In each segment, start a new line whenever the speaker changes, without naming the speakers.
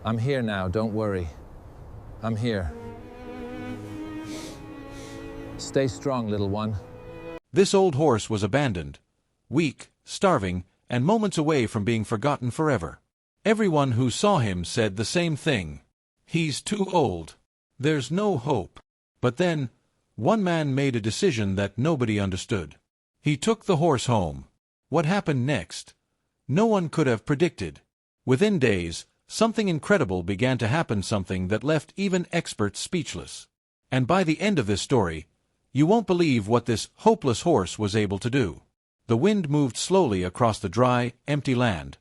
I'm here now, don't worry. I'm here. Stay strong, little one.
This old horse was abandoned, weak, starving, and moments away from being forgotten forever. Everyone who saw him said the same thing. He's too old. There's no hope. But then, one man made a decision that nobody understood. He took the horse home. What happened next? No one could have predicted. Within days, something incredible began to happen, something that left even experts speechless. And by the end of this story, you won't believe what this hopeless horse was able to do. The wind moved slowly across the dry, empty land,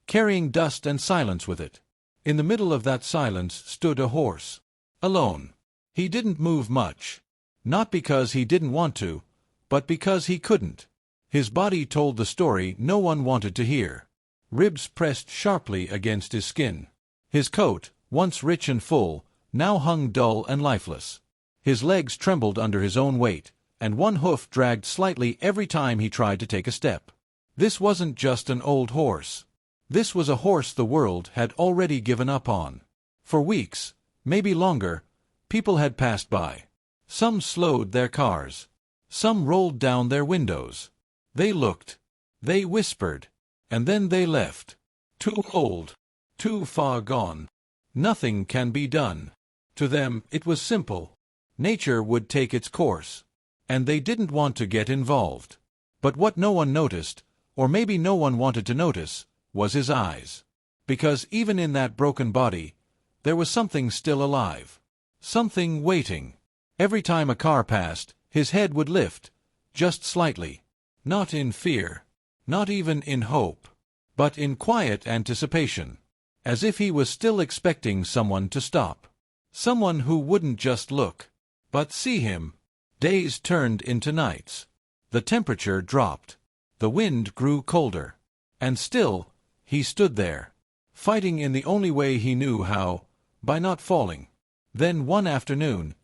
carrying dust and silence with it. In the middle of that silence stood a horse. Alone. He didn't move much. Not because he didn't want to, but because he couldn't. His body told the story no one wanted to hear. Ribs pressed sharply against his skin. His coat, once rich and full, now hung dull and lifeless. His legs trembled under his own weight, and one hoof dragged slightly every time he tried to take a step. This wasn't just an old horse. This was a horse the world had already given up on. For weeks, maybe longer, people had passed by. Some slowed their cars. Some rolled down their windows. They looked. They whispered. And then they left. Too old. Too far gone. Nothing can be done. To them, it was simple. Nature would take its course. And they didn't want to get involved. But what no one noticed, or maybe no one wanted to notice, was his eyes. Because even in that broken body, there was something still alive. Something waiting. Every time a car passed, his head would lift, just slightly. Not in fear. Not even in hope. But in quiet anticipation. As if he was still expecting someone to stop. Someone who wouldn't just look, but see him. Days turned into nights. The temperature dropped. The wind grew colder. And still, he stood there, fighting in the only way he knew how, by not falling. Then one afternoon,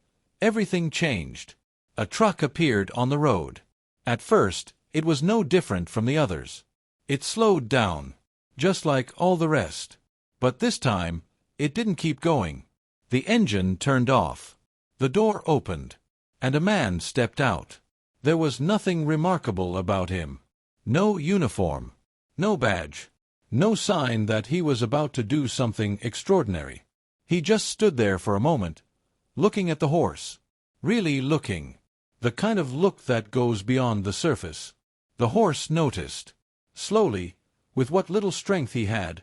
everything changed. A truck appeared on the road. At first, it was no different from the others. It slowed down, just like all the rest. But this time, it didn't keep going. The engine turned off. The door opened. And a man stepped out. There was nothing remarkable about him. No uniform. No badge. No sign that he was about to do something extraordinary. He just stood there for a moment, looking at the horse. Really looking. The kind of look that goes beyond the surface. The horse noticed. Slowly, with what little strength he had,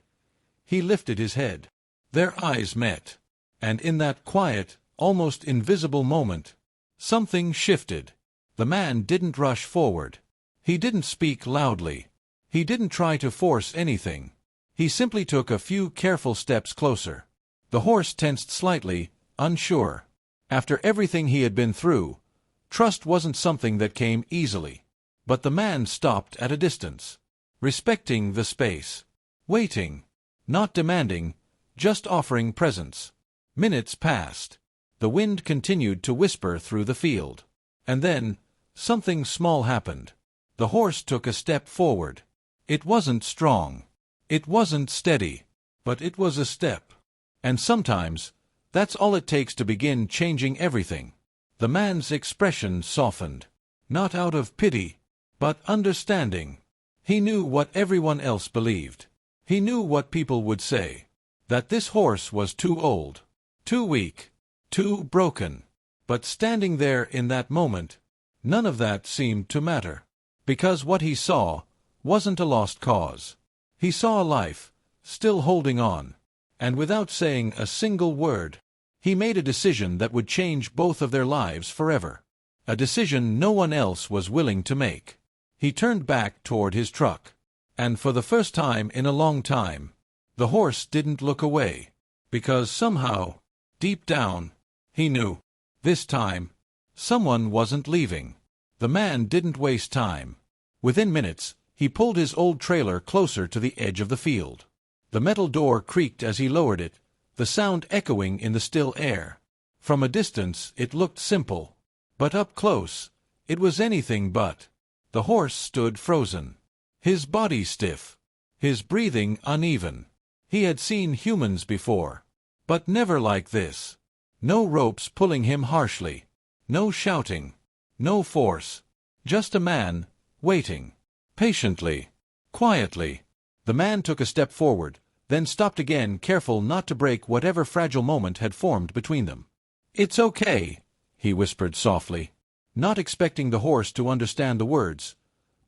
he lifted his head. Their eyes met. And in that quiet, almost invisible moment, something shifted. The man didn't rush forward. He didn't speak loudly. He didn't try to force anything. He simply took a few careful steps closer. The horse tensed slightly, unsure. After everything he had been through, trust wasn't something that came easily. But the man stopped at a distance, respecting the space, waiting, not demanding, just offering presence. Minutes passed. The wind continued to whisper through the field. And then, something small happened. The horse took a step forward. It wasn't strong. It wasn't steady. But it was a step. And sometimes, that's all it takes to begin changing everything. The man's expression softened. Not out of pity, but understanding. He knew what everyone else believed. He knew what people would say. That this horse was too old. Too weak. Too broken. But standing there in that moment, none of that seemed to matter. Because what he saw wasn't a lost cause. He saw a life, still holding on. And without saying a single word, he made a decision that would change both of their lives forever. A decision no one else was willing to make. He turned back toward his truck. And for the first time in a long time, the horse didn't look away. Because somehow, deep down, he knew. This time, someone wasn't leaving. The man didn't waste time. Within minutes, he pulled his old trailer closer to the edge of the field. The metal door creaked as he lowered it, the sound echoing in the still air. From a distance, it looked simple. But up close, it was anything but. The horse stood frozen. His body stiff. His breathing uneven. He had seen humans before, but never like this. No ropes pulling him harshly. No shouting. No force. Just a man, waiting. Patiently. Quietly. The man took a step forward, then stopped again, careful not to break whatever fragile moment had formed between them. "It's okay," he whispered softly, not expecting the horse to understand the words,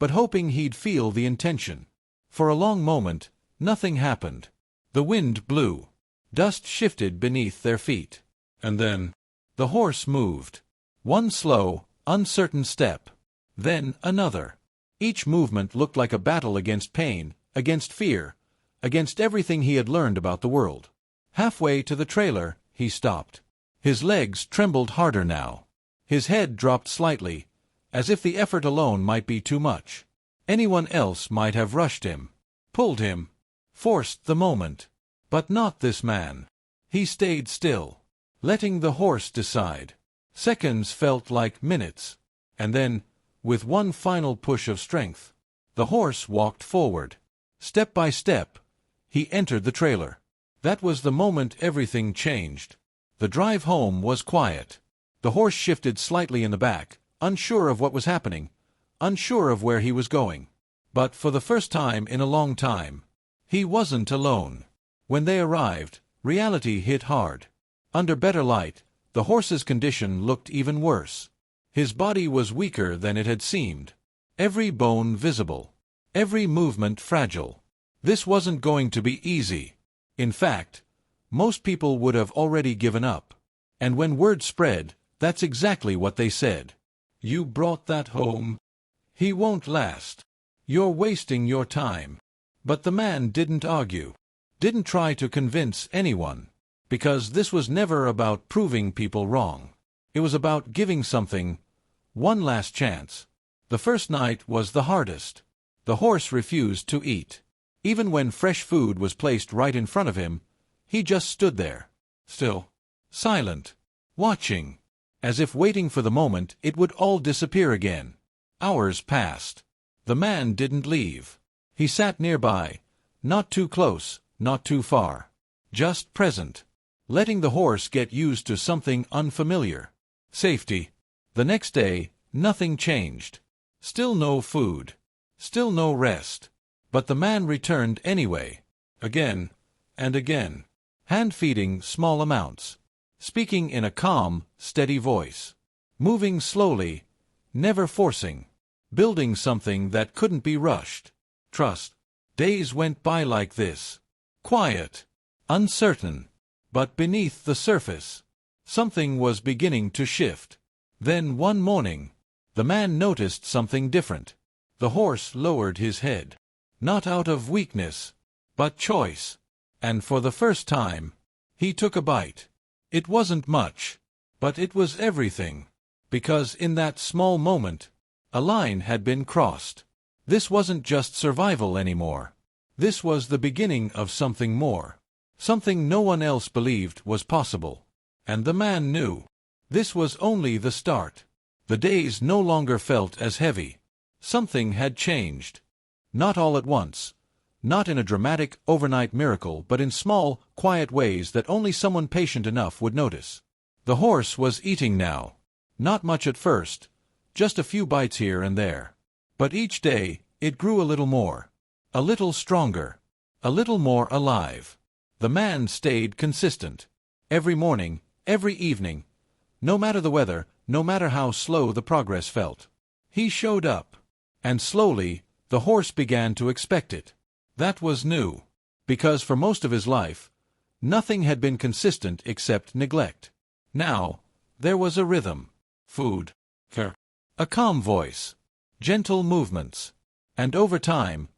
but hoping he'd feel the intention. For a long moment, nothing happened. The wind blew. Dust shifted beneath their feet. And then, the horse moved. One slow, uncertain step. Then another. Each movement looked like a battle against pain, against fear, against everything he had learned about the world. Halfway to the trailer, he stopped. His legs trembled harder now. His head dropped slightly, as if the effort alone might be too much. Anyone else might have rushed him, pulled him, forced the moment. But not this man. He stayed still, letting the horse decide. Seconds felt like minutes, and then, with one final push of strength, the horse walked forward. Step by step, he entered the trailer. That was the moment everything changed. The drive home was quiet. The horse shifted slightly in the back, unsure of what was happening, unsure of where he was going. But for the first time in a long time, he wasn't alone. When they arrived, reality hit hard. Under better light, the horse's condition looked even worse. His body was weaker than it had seemed. Every bone visible. Every movement fragile. This wasn't going to be easy. In fact, most people would have already given up. And when word spread, that's exactly what they said. "You brought that home. He won't last. You're wasting your time." But the man didn't argue. Didn't try to convince anyone. Because this was never about proving people wrong. It was about giving something one last chance. The first night was the hardest. The horse refused to eat. Even when fresh food was placed right in front of him, he just stood there, still, silent, watching, as if waiting for the moment it would all disappear again. Hours passed. The man didn't leave. He sat nearby, not too close, not too far, just present, letting the horse get used to something unfamiliar. Safety. The next day, nothing changed. Still no food. Still no rest. But the man returned anyway. Again and again. Hand-feeding small amounts. Speaking in a calm, steady voice. Moving slowly, never forcing. Building something that couldn't be rushed. Trust. Days went by like this. Quiet. Uncertain. But beneath the surface, something was beginning to shift. Then one morning, the man noticed something different. The horse lowered his head. Not out of weakness, but choice. And for the first time, he took a bite. It wasn't much, but it was everything. Because in that small moment, a line had been crossed. This wasn't just survival anymore. This was the beginning of something more. Something no one else believed was possible. And the man knew. This was only the start. The days no longer felt as heavy. Something had changed. Not all at once. Not in a dramatic, overnight miracle, but in small, quiet ways that only someone patient enough would notice. The horse was eating now. Not much at first. Just a few bites here and there. But each day, it grew a little more. A little stronger. A little more alive. The man stayed consistent. Every morning, every evening. No matter the weather, no matter how slow the progress felt. He showed up. And slowly, the horse began to expect it. That was new. Because for most of his life, nothing had been consistent except neglect. Now, there was a rhythm. Food. Care. A calm voice. Gentle movements. And over time,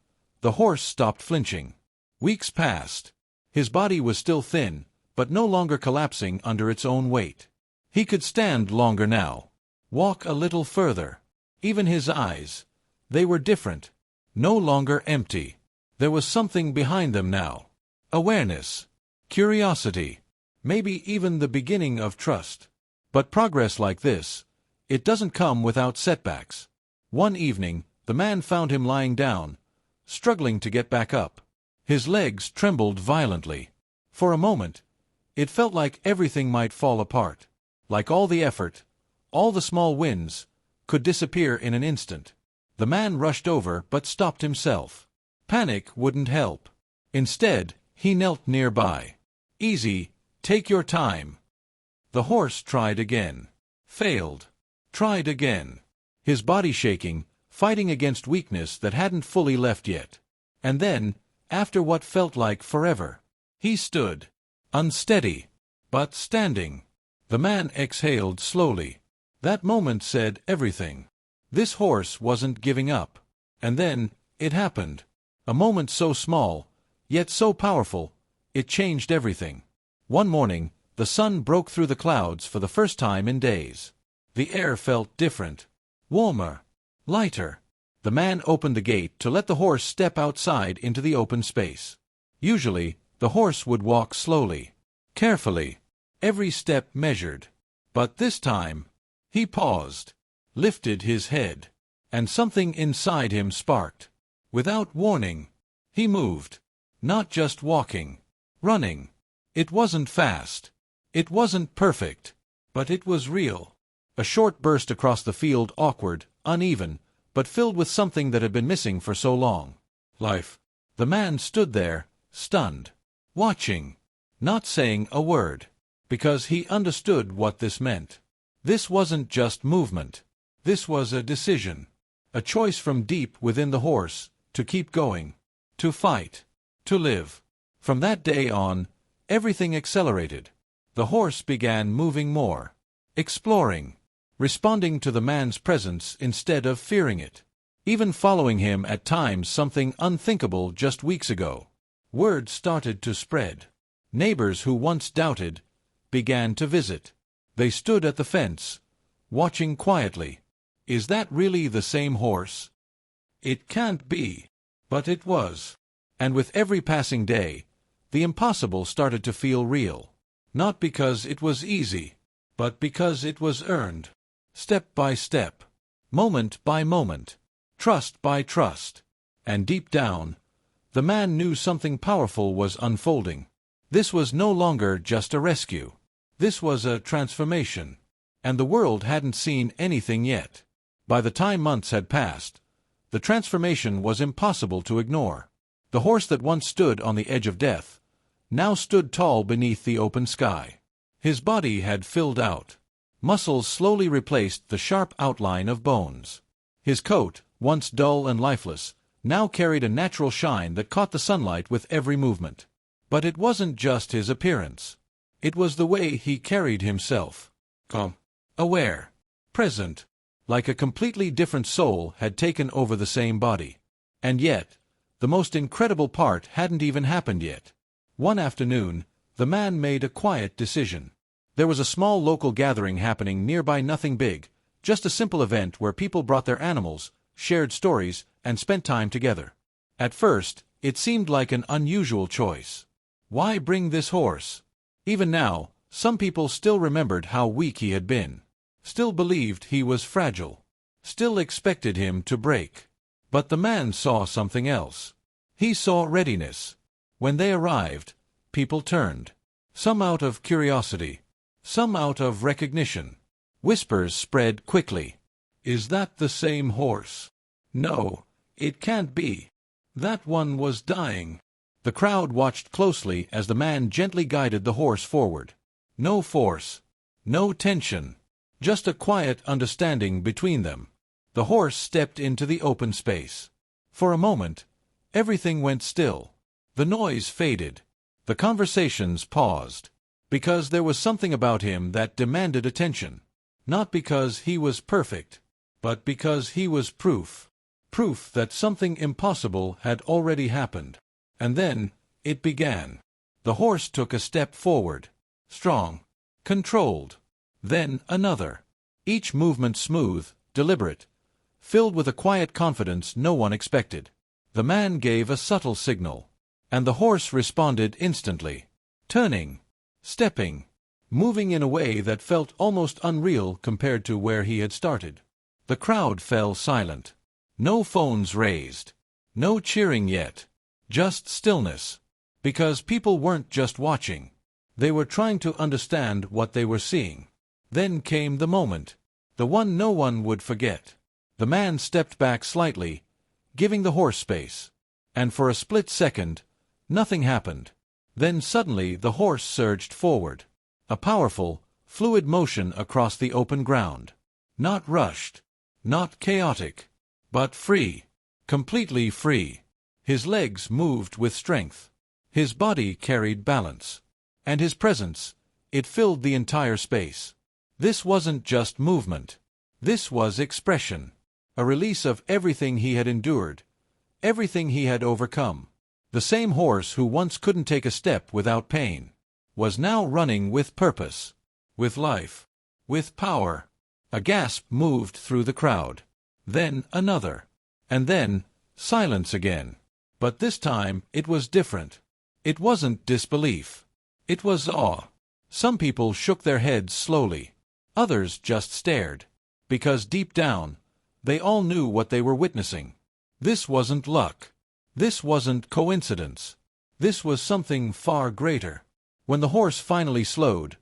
the horse stopped flinching. Weeks passed. His body was still thin, but no longer collapsing under its own weight. He could stand longer now. Walk a little further. Even his eyes. They were different. No longer empty. There was something behind them now. Awareness. Curiosity. Maybe even the beginning of trust. But progress like this, it doesn't come without setbacks. One evening, the man found him lying down, struggling to get back up. His legs trembled violently. For a moment, it felt like everything might fall apart. Like all the effort, all the small wins, could disappear in an instant. The man rushed over but stopped himself. Panic wouldn't help. Instead, he knelt nearby. "Easy, take your time." The horse tried again. Failed. Tried again. His body shaking, fighting against weakness that hadn't fully left yet. And then, after what felt like forever, he stood. Unsteady, but standing. The man exhaled slowly. That moment said everything. This horse wasn't giving up. And then, it happened. A moment so small, yet so powerful, it changed everything. One morning, the sun broke through the clouds for the first time in days. The air felt different. Warmer. Lighter. The man opened the gate to let the horse step outside into the open space. Usually, the horse would walk slowly. Carefully. Every step measured. But this time, he paused. Lifted his head. And something inside him sparked. Without warning, he moved. Not just walking. Running. It wasn't fast. It wasn't perfect. But it was real. A short burst across the field, awkward, uneven, but filled with something that had been missing for so long. Life. The man stood there, stunned. Watching. Not saying a word. Because he understood what this meant. This wasn't just movement. This was a decision. A choice from deep within the horse, to keep going. To fight. To live. From that day on, everything accelerated. The horse began moving more. Exploring. Responding to the man's presence instead of fearing it. Even following him at times, something unthinkable just weeks ago. Word started to spread. Neighbors who once doubted began to visit. They stood at the fence, watching quietly. Is that really the same horse? It can't be. But it was. And with every passing day, the impossible started to feel real. Not because it was easy, but because it was earned. Step by step. Moment by moment. Trust by trust. And deep down, the man knew something powerful was unfolding. This was no longer just a rescue. This was a transformation. And the world hadn't seen anything yet. By the time months had passed, the transformation was impossible to ignore. The horse that once stood on the edge of death now stood tall beneath the open sky. His body had filled out. Muscles slowly replaced the sharp outline of bones. His coat, once dull and lifeless, now carried a natural shine that caught the sunlight with every movement. But it wasn't just his appearance. It was the way he carried himself. Calm. Aware. Present. Like a completely different soul had taken over the same body. And yet, the most incredible part hadn't even happened yet. One afternoon, the man made a quiet decision. There was a small local gathering happening nearby, nothing big, just a simple event where people brought their animals, shared stories, and spent time together. At first, it seemed like an unusual choice. Why bring this horse? Even now, some people still remembered how weak he had been. Still believed he was fragile. Still expected him to break. But the man saw something else. He saw readiness. When they arrived, people turned. Some out of curiosity. Some out of recognition. Whispers spread quickly. Is that the same horse? No, it can't be. That one was dying. The crowd watched closely as the man gently guided the horse forward. No force. No tension. Just a quiet understanding between them. The horse stepped into the open space. For a moment, everything went still. The noise faded. The conversations paused. Because there was something about him that demanded attention. Not because he was perfect, but because he was proof. Proof that something impossible had already happened. And then, it began. The horse took a step forward. Strong. Controlled. Then another. Each movement smooth, deliberate, filled with a quiet confidence no one expected. The man gave a subtle signal. And the horse responded instantly. Turning. Stepping. Moving in a way that felt almost unreal compared to where he had started. The crowd fell silent. No phones raised. No cheering yet. Just stillness. Because people weren't just watching. They were trying to understand what they were seeing. Then came the moment. The one no one would forget. The man stepped back slightly, giving the horse space. And for a split second, nothing happened. Then suddenly the horse surged forward. A powerful, fluid motion across the open ground. Not rushed. Not chaotic. But free. Completely free. His legs moved with strength. His body carried balance. And his presence, it filled the entire space. This wasn't just movement. This was expression. A release of everything he had endured. Everything he had overcome. The same horse who once couldn't take a step without pain was now running with purpose, with life, with power. A gasp moved through the crowd. Then another. And then silence again. But this time it was different. It wasn't disbelief. It was awe. Some people shook their heads slowly. Others just stared. Because deep down, they all knew what they were witnessing. This wasn't luck. This wasn't coincidence. This was something far greater. When the horse finally slowed,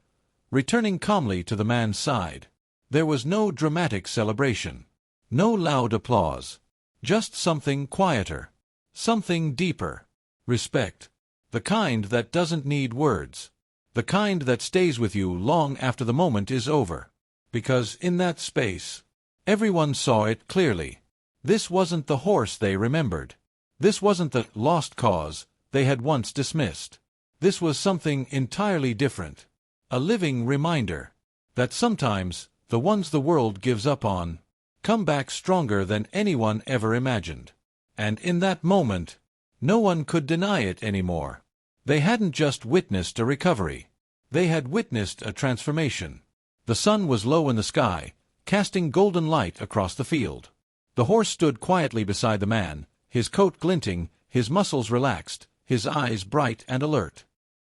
returning calmly to the man's side, there was no dramatic celebration. No loud applause. Just something quieter. Something deeper. Respect. The kind that doesn't need words. The kind that stays with you long after the moment is over. Because in that space, everyone saw it clearly. This wasn't the horse they remembered. This wasn't the lost cause they had once dismissed. This was something entirely different. A living reminder that sometimes the ones the world gives up on come back stronger than anyone ever imagined. And in that moment, no one could deny it anymore. They hadn't just witnessed a recovery. They had witnessed a transformation. The sun was low in the sky, casting golden light across the field. The horse stood quietly beside the man, his coat glinting, his muscles relaxed, his eyes bright and alert.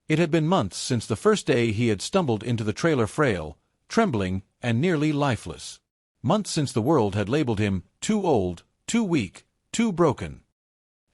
It had been months since the first day he had stumbled into the trailer, frail, trembling, and nearly lifeless. Months since the world had labeled him too old, too weak, too broken.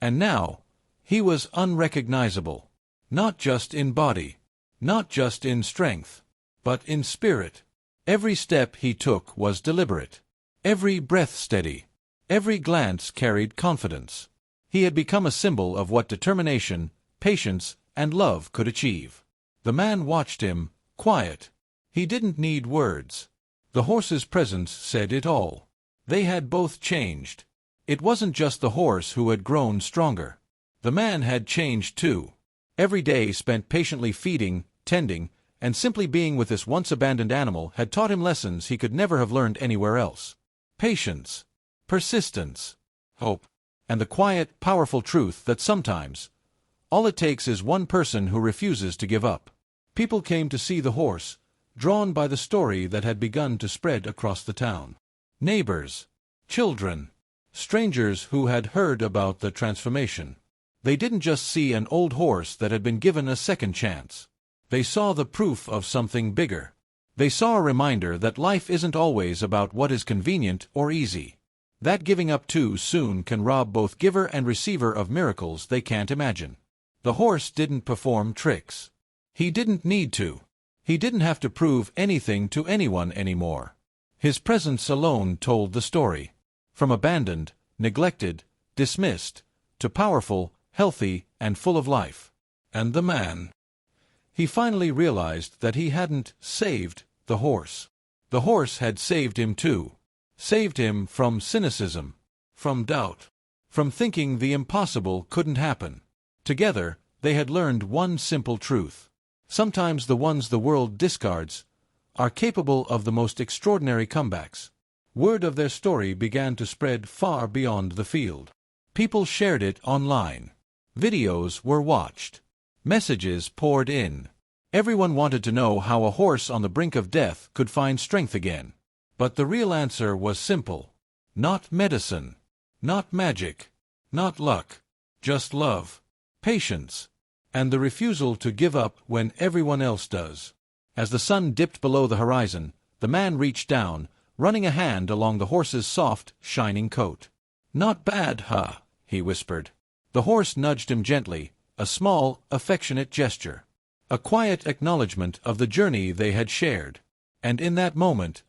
And now, he was unrecognizable. Not just in body, not just in strength, but in spirit. Every step he took was deliberate. Every breath steady. Every glance carried confidence. He had become a symbol of what determination, patience, and love could achieve. The man watched him, quiet. He didn't need words. The horse's presence said it all. They had both changed. It wasn't just the horse who had grown stronger. The man had changed too. Every day spent patiently feeding, tending, and simply being with this once-abandoned animal had taught him lessons he could never have learned anywhere else. Patience, persistence, hope, and the quiet, powerful truth that sometimes, all it takes is one person who refuses to give up. People came to see the horse, drawn by the story that had begun to spread across the town. Neighbors, children, strangers who had heard about the transformation. They didn't just see an old horse that had been given a second chance. They saw the proof of something bigger. They saw a reminder that life isn't always about what is convenient or easy. That giving up too soon can rob both giver and receiver of miracles they can't imagine. The horse didn't perform tricks. He didn't need to. He didn't have to prove anything to anyone anymore. His presence alone told the story. From abandoned, neglected, dismissed, to powerful, healthy, and full of life. And the man. He finally realized that he hadn't saved the horse. The horse had saved him too. Saved him from cynicism, from doubt, from thinking the impossible couldn't happen. Together, they had learned one simple truth. Sometimes the ones the world discards are capable of the most extraordinary comebacks. Word of their story began to spread far beyond the field. People shared it online. Videos were watched. Messages poured in. Everyone wanted to know how a horse on the brink of death could find strength again. But the real answer was simple. Not medicine. Not magic. Not luck. Just love. Patience. And the refusal to give up when everyone else does. As the sun dipped below the horizon, the man reached down, running a hand along the horse's soft, shining coat. "Not bad, huh?" he whispered. The horse nudged him gently, a small, affectionate gesture. A quiet acknowledgment of the journey they had shared. And in that moment,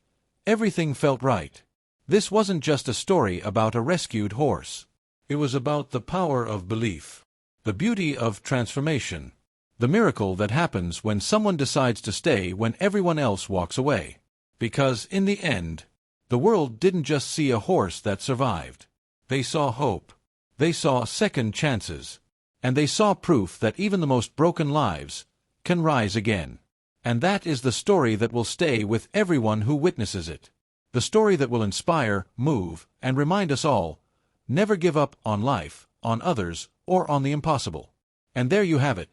everything felt right. This wasn't just a story about a rescued horse. It was about the power of belief, the beauty of transformation, the miracle that happens when someone decides to stay when everyone else walks away. Because, in the end, the world didn't just see a horse that survived. They saw hope. They saw second chances. And they saw proof that even the most broken lives can rise again. And that is the story that will stay with everyone who witnesses it. The story that will inspire, move, and remind us all, never give up on life, on others, or on the impossible. And there you have it.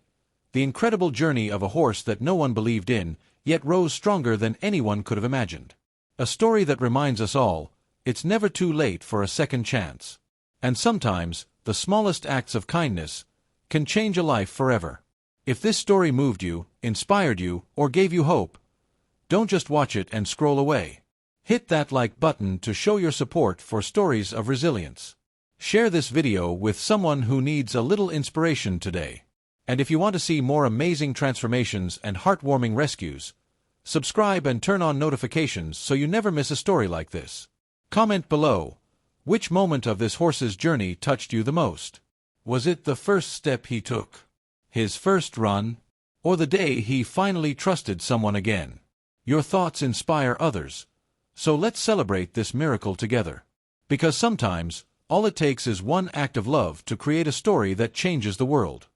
The incredible journey of a horse that no one believed in, yet rose stronger than anyone could have imagined. A story that reminds us all, it's never too late for a second chance. And sometimes, the smallest acts of kindness can change a life forever. If this story moved you, inspired you, or gave you hope, don't just watch it and scroll away. Hit that like button to show your support for stories of resilience. Share this video with someone who needs a little inspiration today. And if you want to see more amazing transformations and heartwarming rescues, subscribe and turn on notifications so you never miss a story like this. Comment below, which moment of this horse's journey touched you the most? Was it the first step he took? His first run? Or the day he finally trusted someone again? Your thoughts inspire others. So let's celebrate this miracle together. Because sometimes, all it takes is one act of love to create a story that changes the world.